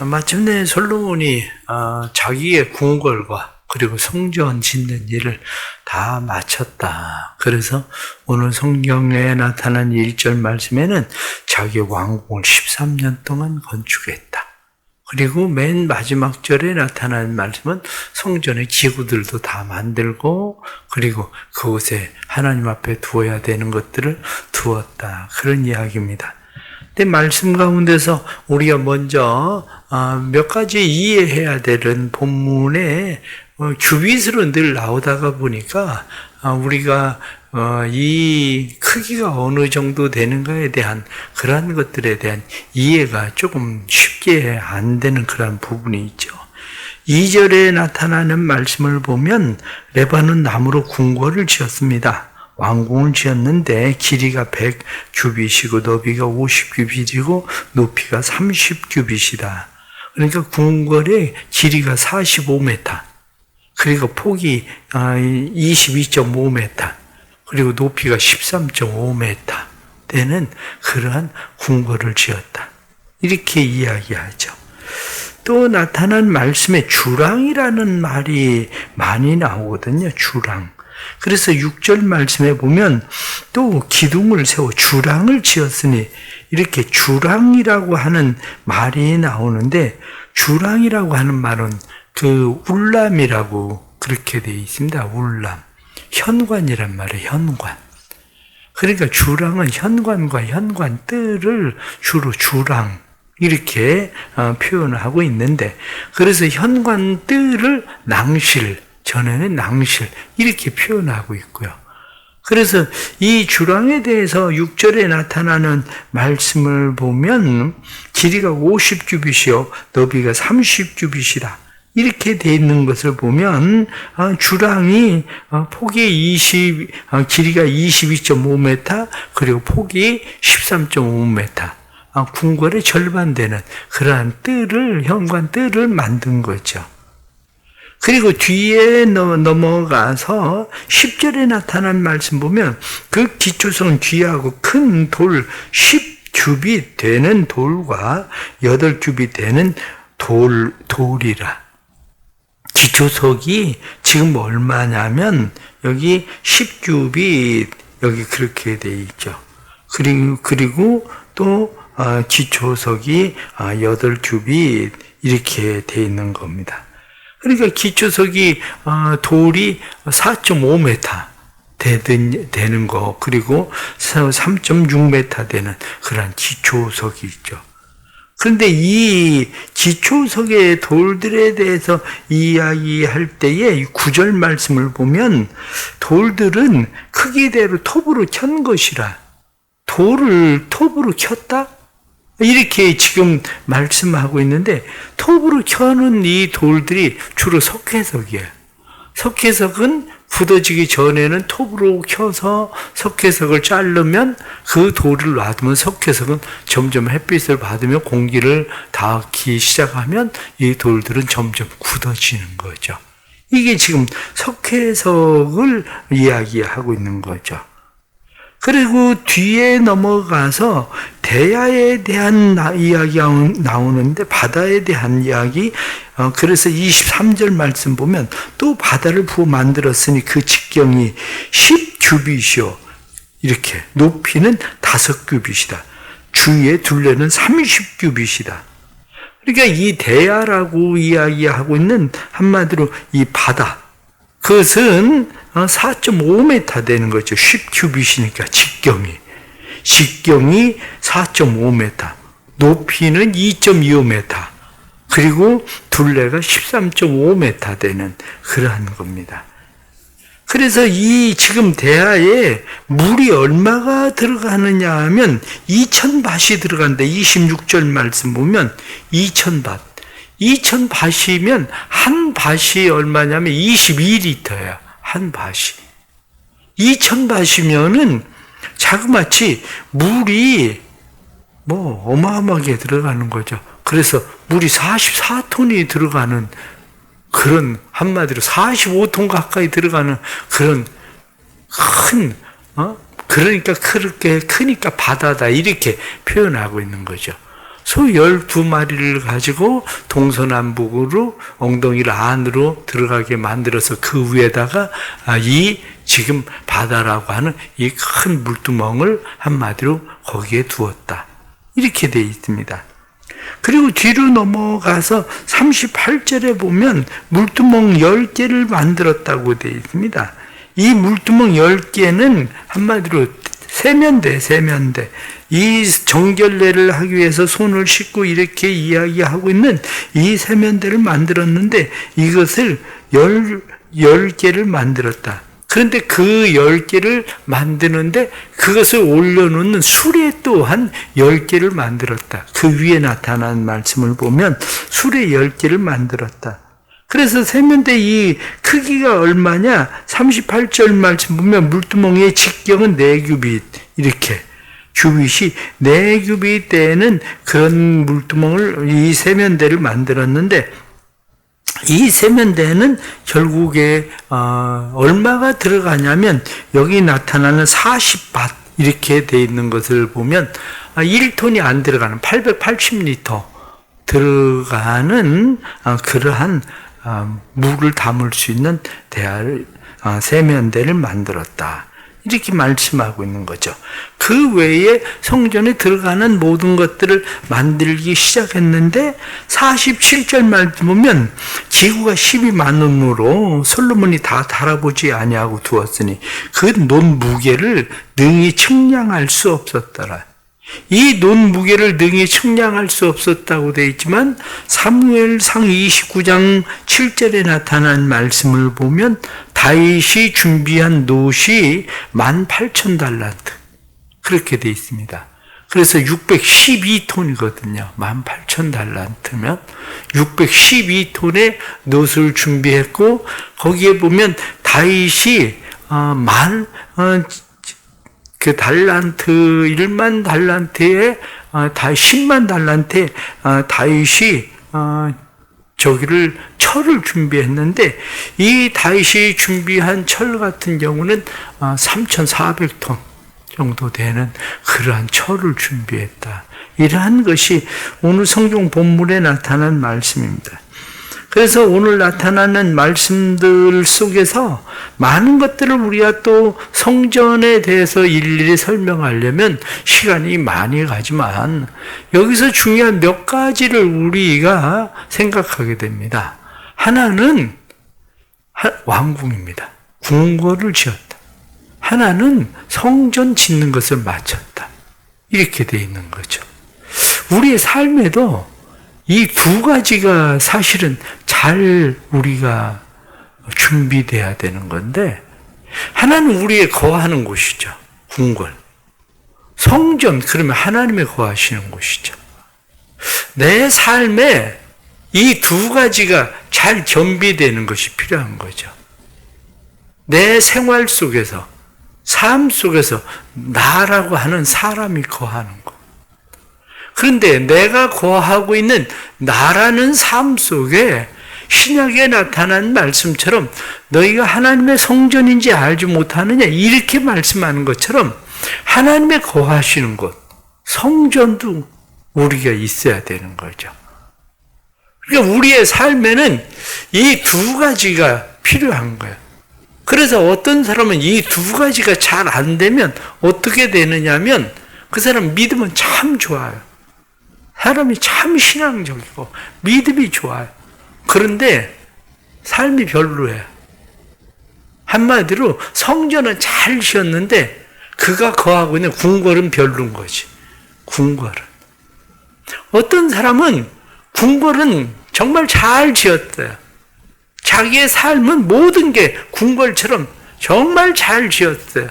마침내 솔로몬이 자기의 궁궐과 그리고 성전 짓는 일을 다 마쳤다. 그래서 오늘 성경에 나타난 1절 말씀에는 자기 왕궁을 13년 동안 건축했다. 그리고 맨 마지막 절에 나타난 말씀은 성전의 기구들도 다 만들고 그리고 그곳에 하나님 앞에 두어야 되는 것들을 두었다. 그런 이야기입니다. 근데 말씀 가운데서 우리가 먼저 몇 가지 이해해야 되는 본문에 주빗으로 늘 나오다가 보니까 우리가 이 크기가 어느 정도 되는가에 대한 그러한 것들에 대한 이해가 조금 쉽게 안 되는 그런 부분이 있죠. 2절에 나타나는 말씀을 보면 레바논 나무로 궁궐을 지었습니다. 왕궁을 지었는데 길이가 100규빗이고 너비가 50규빗이고 높이가 30규빗이다. 그러니까 궁궐의 길이가 45m, 그리고 폭이 22.5m, 그리고 높이가 13.5m 되는 그러한 궁궐을 지었다. 이렇게 이야기하죠. 또 나타난 말씀에 주랑이라는 말이 많이 나오거든요. 주랑. 그래서 6절 말씀에 보면 또 기둥을 세워 주랑을 지었으니 이렇게 주랑이라고 하는 말이 나오는데 주랑이라고 하는 말은 그 울람이라고 그렇게 되어 있습니다. 울람. 현관이란 말이에요. 현관. 그러니까 주랑은 현관과 현관뜰을 주로 주랑 이렇게 표현하고 있는데 그래서 현관뜰을 낭실, 전에는 낭실 이렇게 표현하고 있고요. 그래서 이 주랑에 대해서 6절에 나타나는 말씀을 보면 길이가 50규빗이요 너비가 30규빗이다. 이렇게 되어 있는 것을 보면 주랑이 폭이 길이가 22.5m 그리고 폭이 13.5m 궁궐의 절반 되는 그러한 뜰을 현관 뜰을 만든 거죠. 그리고 뒤에 넘어가서 10절에 나타난 말씀 보면 그 기초성 귀하고 큰 돌 10규빗 되는 돌과 8규빗 되는 돌이라. 기초석이 지금 얼마냐면 여기 10규빗 여기 그렇게 되어 있죠. 그리고 또 기초석이 8규빗 이렇게 되어 있는 겁니다. 그러니까 기초석이 돌이 4.5m 되는 거 그리고 3.6m 되는 그런 기초석이 있죠. 그런데 이 기초석의 돌들에 대해서 이야기할 때에 9절 말씀을 보면 돌들은 크기대로 톱으로 켠 것이라. 돌을 톱으로 켰다? 이렇게 지금 말씀하고 있는데 톱으로 켜는 이 돌들이 주로 석회석이에요. 석회석은 굳어지기 전에는 톱으로 켜서 석회석을 자르면 그 돌을 놔두면 석회석은 점점 햇빛을 받으며 공기를 닿기 시작하면 이 돌들은 점점 굳어지는 거죠. 이게 지금 석회석을 이야기하고 있는 거죠. 그리고 뒤에 넘어가서 대야에 대한 이야기가 나오는데 바다에 대한 이야기 그래서 23절 말씀 보면 또 바다를 부어 만들었으니 그 직경이 10규빗이요 이렇게 높이는 5규빗이다. 주위의 둘레는 30규빗이다. 그러니까 이 대야라고 이야기하고 있는 한마디로 이 바다 그것은 4.5m 되는 거죠. 10규빗이니까 직경이 4.5m, 높이는 2.25m, 그리고 둘레가 13.5m 되는 그러한 겁니다. 그래서 이 지금 대야에 물이 얼마가 들어가느냐 하면 2000밭이 들어간다. 26절 말씀 보면 2000밭. 2000밭이면 한 밭이 얼마냐면 22리터야. 한 밭이. 2000밭이면은 자그마치 물이 어마어마하게 들어가는 거죠. 그래서 물이 44톤이 들어가는 그런 한마디로 45톤 가까이 들어가는 그런 큰 그러니까 그렇게 크니까 바다다 이렇게 표현하고 있는 거죠. 소 12마리를 가지고 동서남북으로 엉덩이를 안으로 들어가게 만들어서 그 위에다가 이 지금 바다라고 하는 이 큰 물두멍을 한마디로 거기에 두었다. 이렇게 되어 있습니다. 그리고 뒤로 넘어가서 38절에 보면 물두멍 10개를 만들었다고 되어 있습니다. 이 물두멍 10개는 한마디로 세면대. 이 정결례를 하기 위해서 손을 씻고 이렇게 이야기하고 있는 이 세면대를 만들었는데 이것을 10개를 만들었다. 그런데 그 10개를 만드는데 그것을 올려놓는 수레 또한 10개를 만들었다. 그 위에 나타난 말씀을 보면 수레 10개를 만들었다. 그래서 세면대 이 크기가 얼마냐? 38절 말씀 보면 물두멍의 직경은 4규빗 이렇게 규빗이 4규빗 되는 그런 물두멍을 이 세면대를 만들었는데 이 세면대는 결국에 얼마가 들어가냐면 여기 나타나는 40밭 이렇게 돼 있는 것을 보면 1톤이 안 들어가는 880리터 들어가는 그러한 물을 담을 수 있는 세면대를 만들었다. 이렇게 말씀하고 있는 거죠. 그 외에 성전에 들어가는 모든 것들을 만들기 시작했는데 47절 말씀 보면 기구가 12만 원으로 솔로몬이 다 달아보지 아니하고 두었으니 그 논 무게를 능히 측량할 수 없었더라. 이 논 무게를 능히 측량할 수 없었다고 되어 있지만 사무엘상 29장 7절에 나타난 말씀을 보면 다윗이 준비한 놋이 18,000달란트 그렇게 되어 있습니다. 그래서 612톤이거든요. 18,000달란트면 612톤의 놋을 준비했고 거기에 보면 다윗이 그 달란트 1만 달란트에 10만 달란트에 다윗이 저기를 철을 준비했는데 이 다윗이 준비한 철 같은 경우는 3,400톤 정도 되는 그러한 철을 준비했다. 이러한 것이 오늘 성경 본문에 나타난 말씀입니다. 그래서 오늘 나타나는 말씀들 속에서 많은 것들을 우리가 또 성전에 대해서 일일이 설명하려면 시간이 많이 가지만 여기서 중요한 몇 가지를 우리가 생각하게 됩니다. 하나는 왕궁입니다. 궁궐을 지었다. 하나는 성전 짓는 것을 마쳤다. 이렇게 되어 있는 거죠. 우리의 삶에도 이 두 가지가 사실은 잘 우리가 준비돼야 되는 건데 하나는 우리의 거하는 곳이죠. 궁궐. 성전 그러면 하나님의 거하시는 곳이죠. 내 삶에 이 두 가지가 잘 겸비되는 것이 필요한 거죠. 내 생활 속에서 삶 속에서 나라고 하는 사람이 거하는 것. 그런데 내가 거하고 있는 나라는 삶 속에 신약에 나타난 말씀처럼 너희가 하나님의 성전인지 알지 못하느냐 이렇게 말씀하는 것처럼 하나님의 거하시는 곳, 성전도 우리가 있어야 되는 거죠. 그러니까 우리의 삶에는 이 두 가지가 필요한 거예요. 그래서 어떤 사람은 이 두 가지가 잘 안 되면 어떻게 되느냐면 그 사람 믿음은 참 좋아요. 사람이 참 신앙적이고 믿음이 좋아요. 그런데 삶이 별로예요. 한마디로 성전은 잘 지었는데 그가 거하고 있는 궁궐은 별로인 거지. 궁궐은. 어떤 사람은 궁궐은 정말 잘 지었어요. 자기의 삶은 모든 게 궁궐처럼 정말 잘 지었어요.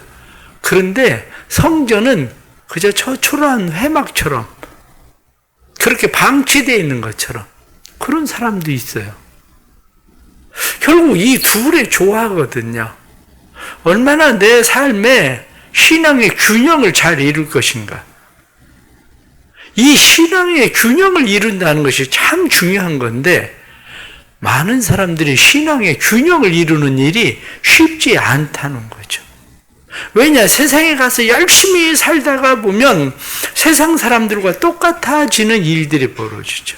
그런데 성전은 그저 초라한 회막처럼 그렇게 방치되어 있는 것처럼 그런 사람도 있어요. 결국 이 둘의 조화거든요. 얼마나 내 삶에 신앙의 균형을 잘 이룰 것인가. 이 신앙의 균형을 이룬다는 것이 참 중요한 건데 많은 사람들이 신앙의 균형을 이루는 일이 쉽지 않다는 거죠. 왜냐? 세상에 가서 열심히 살다가 보면 세상 사람들과 똑같아지는 일들이 벌어지죠.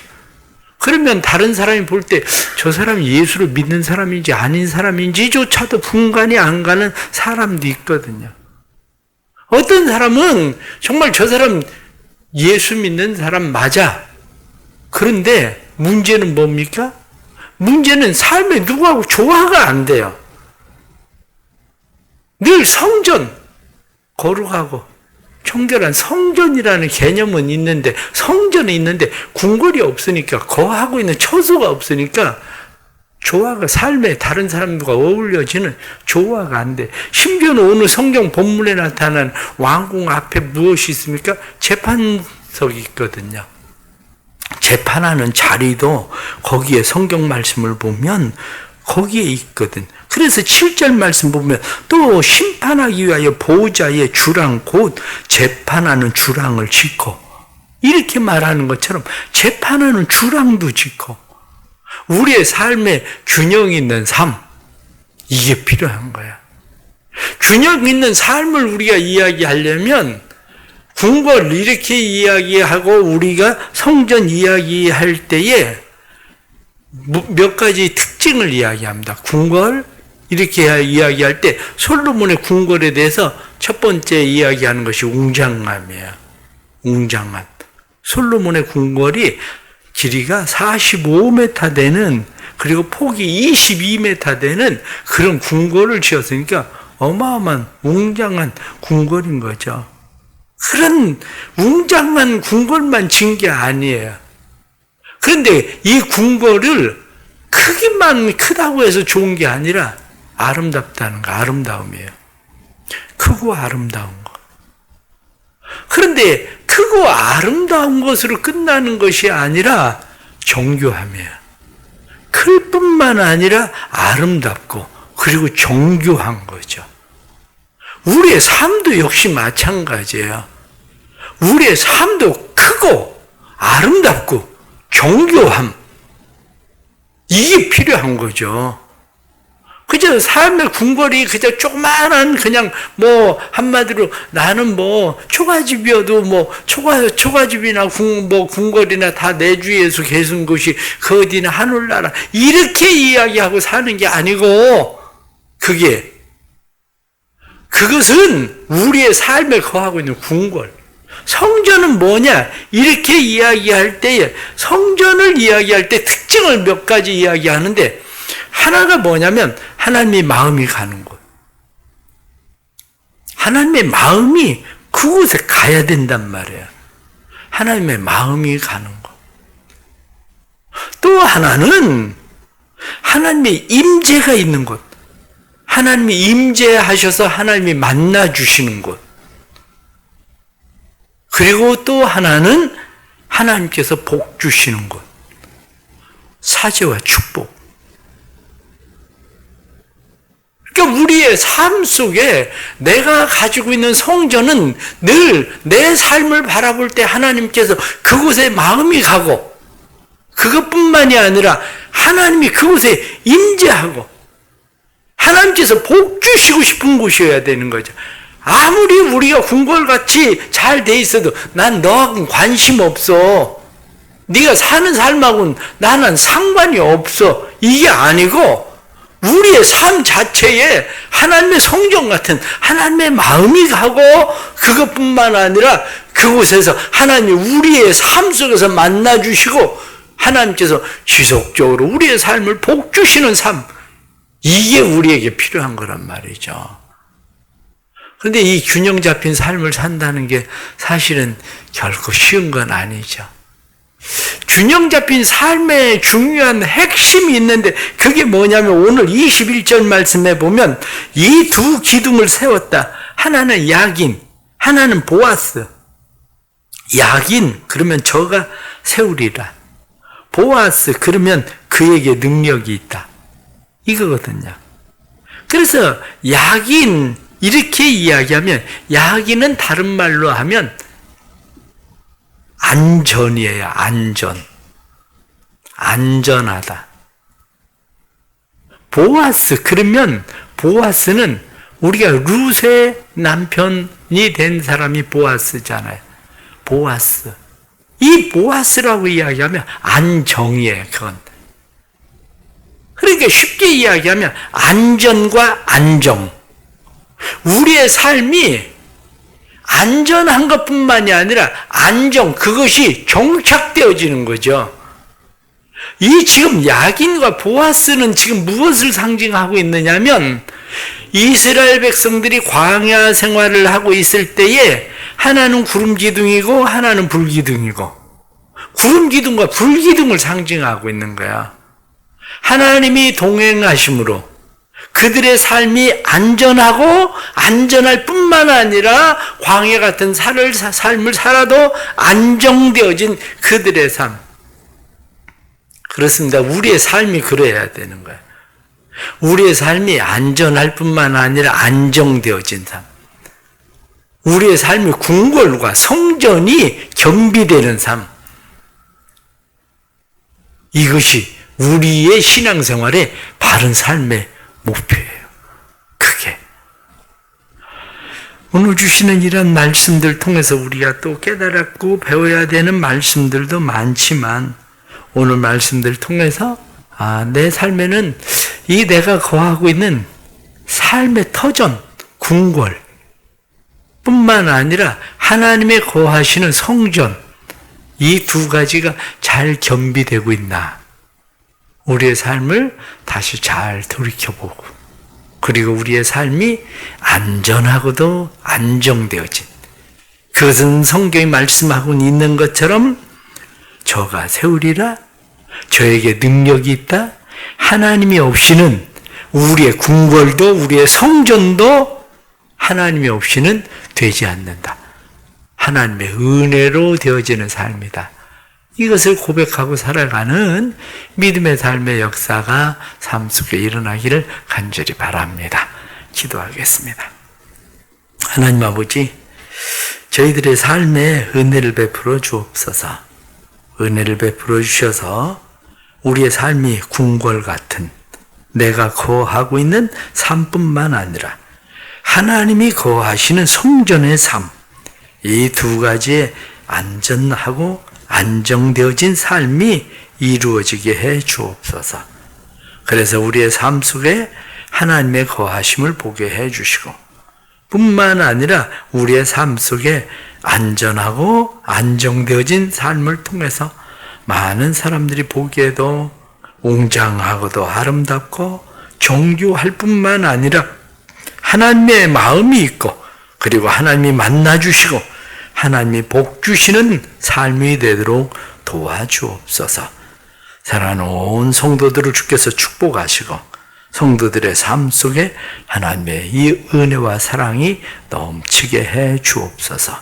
그러면 다른 사람이 볼 때 저 사람이 예수를 믿는 사람인지 아닌 사람인지조차도 분간이 안 가는 사람도 있거든요. 어떤 사람은 정말 저 사람 예수 믿는 사람 맞아. 그런데 문제는 뭡니까? 문제는 삶에 누구하고 조화가 안 돼요. 늘 성전, 거룩하고 청결한 성전이라는 개념은 있는데, 성전은 있는데 궁궐이 없으니까, 거하고 있는 처소가 없으니까 조화가, 삶에 다른 사람들과 어울려지는 조화가 안 돼. 심지어는 오늘 성경 본문에 나타난 왕궁 앞에 무엇이 있습니까? 재판석이 있거든요. 재판하는 자리도 거기에 성경 말씀을 보면 거기에 있거든. 그래서 7절 말씀 보면 또 심판하기 위하여 보호자의 주랑 곧 재판하는 주랑을 짓고, 이렇게 말하는 것처럼 재판하는 주랑도 짓고, 우리의 삶에 균형 있는 삶, 이게 필요한 거야. 균형 있는 삶을 우리가 이야기하려면 궁궐 이렇게 이야기하고 우리가 성전 이야기할 때에 몇 가지 특징을 이야기합니다. 궁궐 이렇게 이야기할 때 솔로몬의 궁궐에 대해서 첫 번째 이야기하는 것이 웅장함이에요. 웅장함. 솔로몬의 궁궐이 길이가 45m 되는, 그리고 폭이 22m 되는 그런 궁궐을 지었으니까 어마어마한 웅장한 궁궐인 거죠. 그런 웅장한 궁궐만 지은 게 아니에요. 그런데 이 궁궐을 크기만 크다고 해서 좋은 게 아니라 아름답다는 거, 아름다움이에요. 크고 아름다운 거. 그런데 크고 아름다운 것으로 끝나는 것이 아니라 정교함이에요. 클 뿐만 아니라 아름답고 그리고 정교한 거죠. 우리의 삶도 역시 마찬가지예요. 우리의 삶도 크고 아름답고 정교함, 이게 필요한 거죠. 그저 삶의 궁궐이 그저 조그마한, 그냥 한마디로 나는 초가집이어도 초가집이나 궁궐이나 다 내 주위에서 계신 곳이 그 어디나 하늘나라, 이렇게 이야기하고 사는 게 아니고, 그것은 우리의 삶에 거하고 있는 궁궐. 성전은 뭐냐? 이렇게 이야기할 때에, 성전을 이야기할 때 특징을 몇 가지 이야기하는데, 하나가 뭐냐면 하나님의 마음이 가는 곳. 하나님의 마음이 그곳에 가야 된단 말이에요. 하나님의 마음이 가는 곳. 또 하나는 하나님의 임재가 있는 곳. 하나님이 임재하셔서 하나님이 만나주시는 곳. 그리고 또 하나는 하나님께서 복 주시는 곳. 사죄와 축복. 그러니까 우리의 삶 속에 내가 가지고 있는 성전은 늘 내 삶을 바라볼 때 하나님께서 그곳에 마음이 가고, 그것뿐만이 아니라 하나님이 그곳에 임재하고 하나님께서 복 주시고 싶은 곳이어야 되는 거죠. 아무리 우리가 궁궐같이 잘 돼 있어도 난 너하고는 관심 없어, 네가 사는 삶하고는 나는 상관이 없어, 이게 아니고 우리의 삶 자체에 하나님의 성전 같은 하나님의 마음이 가고, 그것뿐만 아니라 그곳에서 하나님이 우리의 삶 속에서 만나주시고 하나님께서 지속적으로 우리의 삶을 복주시는 삶, 이게 우리에게 필요한 거란 말이죠. 그런데 이 균형 잡힌 삶을 산다는 게 사실은 결코 쉬운 건 아니죠. 균형 잡힌 삶의 중요한 핵심이 있는데, 그게 뭐냐면 오늘 21절 말씀에 보면 이 두 기둥을 세웠다. 하나는 야긴, 하나는 보아스. 야긴 그러면 저가 세우리라. 보아스 그러면 그에게 능력이 있다, 이거거든요. 그래서 야긴 이렇게 이야기하면, 야긴은 다른 말로 하면 안전이에요. 안전. 안전하다. 보아스 그러면, 보아스는 우리가 룻의 남편이 된 사람이 보아스잖아요. 보아스. 이 보아스라고 이야기하면 안정이에요, 그건. 그러니까 쉽게 이야기하면 안전과 안정. 우리의 삶이 안전한 것뿐만이 아니라 안정, 그것이 정착되어지는 거죠. 이 지금 야긴과 보아스는 지금 무엇을 상징하고 있느냐면 이스라엘 백성들이 광야 생활을 하고 있을 때에 하나는 구름 기둥이고 하나는 불 기둥이고 구름 기둥과 불 기둥을 상징하고 있는 거야. 하나님이 동행하심으로 그들의 삶이 안전하고 안전할 뿐만 아니라 광야 같은 삶을 살아도 안정되어진 그들의 삶. 그렇습니다. 우리의 삶이 그래야 되는 거예요. 우리의 삶이 안전할 뿐만 아니라 안정되어진 삶. 우리의 삶이 궁궐과 성전이 겸비되는 삶. 이것이 우리의 신앙생활의 바른 삶의 목표예요. 그게. 오늘 주시는 이런 말씀들 통해서 우리가 또 깨달았고 배워야 되는 말씀들도 많지만 오늘 말씀들 통해서 내 삶에는 이 내가 거하고 있는 삶의 터전, 궁궐 뿐만 아니라 하나님의 거하시는 성전, 이 두 가지가 잘 겸비되고 있나. 우리의 삶을 다시 잘 돌이켜보고 그리고 우리의 삶이 안전하고도 안정되어진, 그것은 성경이 말씀하고 있는 것처럼 저가 세우리라, 저에게 능력이 있다, 하나님이 없이는 우리의 궁궐도 우리의 성전도 하나님이 없이는 되지 않는다. 하나님의 은혜로 되어지는 삶이다. 이것을 고백하고 살아가는 믿음의 삶의 역사가 삶 속에 일어나기를 간절히 바랍니다. 기도하겠습니다. 하나님 아버지, 저희들의 삶에 은혜를 베풀어 주옵소서. 은혜를 베풀어 주셔서 우리의 삶이 궁궐 같은 내가 거하고 있는 삶뿐만 아니라 하나님이 거하시는 성전의 삶, 이 두 가지의 안전하고 안정되어진 삶이 이루어지게 해 주옵소서. 그래서 우리의 삶 속에 하나님의 거하심을 보게 해 주시고 뿐만 아니라 우리의 삶 속에 안전하고 안정되어진 삶을 통해서 많은 사람들이 보기에도 웅장하고도 아름답고 정교할 뿐만 아니라 하나님의 마음이 있고 그리고 하나님이 만나주시고 하나님이 복 주시는 삶이 되도록 도와주옵소서. 사랑하는 온 성도들을 주께서 축복하시고 성도들의 삶 속에 하나님의 이 은혜와 사랑이 넘치게 해 주옵소서.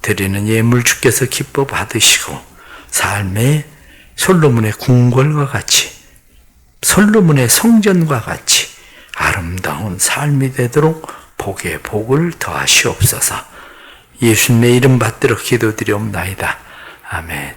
드리는 예물 주께서 기뻐 받으시고 삶의 솔로몬의 궁궐과 같이 솔로몬의 성전과 같이 아름다운 삶이 되도록 복에 복을 더하시옵소서. 예수님의 이름 받들어 기도드리옵나이다. 아멘.